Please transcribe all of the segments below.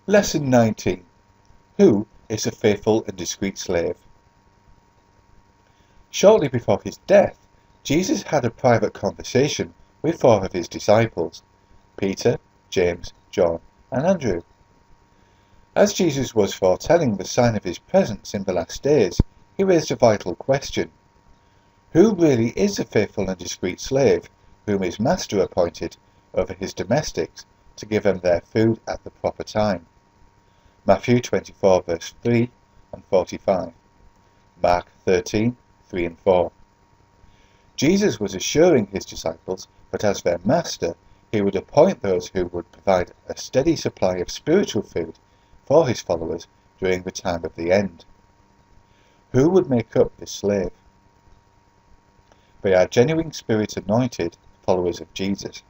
Lesson 19. Who is a faithful and discreet slave? Shortly before his death, Jesus had a private conversation with four of his disciples, Peter, James, John, and Andrew. As Jesus was foretelling the sign of his presence in the last days, he raised a vital question. Who really is a faithful and discreet slave whom his master appointed over his domestics to give them their food at the proper time? Matthew 24 verse 3 and 45. Mark 13, 3 and 4. Jesus was assuring his disciples that as their master, he would appoint those who would provide a steady supply of spiritual food for his followers during the time of the end. Who would make up this slave? They are genuine Spirit-anointed followers of Jesus.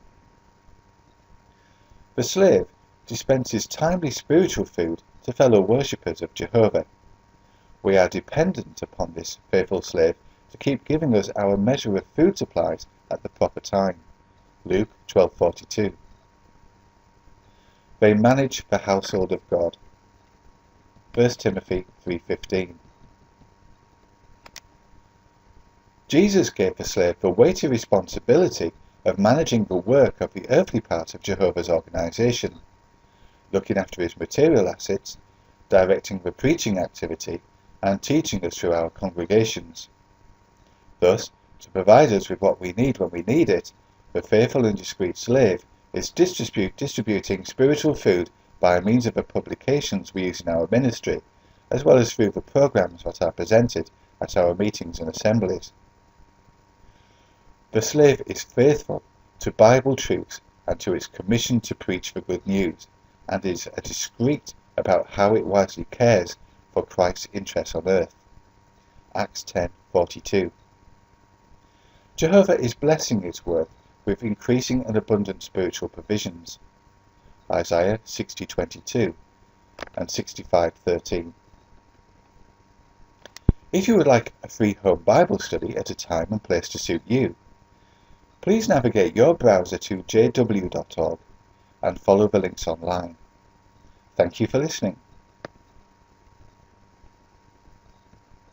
The slave dispenses timely spiritual food to fellow worshippers of Jehovah. We are dependent upon this faithful slave to keep giving us our measure of food supplies at the proper time. Luke 12:42. They manage the household of God. 1 Timothy 3:15. Jesus gave the slave the weighty responsibility of managing the work of the earthly part of Jehovah's organization, looking after his material assets, directing the preaching activity, and teaching us through our congregations. Thus, to provide us with what we need when we need it, the faithful and discreet slave is distributing spiritual food by means of the publications we use in our ministry, as well as through the programs that are presented at our meetings and assemblies. The slave is faithful to Bible truths and to its commission to preach the good news, and is discreet about how it wisely cares for Christ's interests on earth. Acts 10:42. Jehovah is blessing his work with increasing and abundant spiritual provisions. Isaiah 60:22 and 65:13. If you would like a free home Bible study at a time and place to suit you, please navigate your browser to jw.org and follow the links online. Thank you for listening.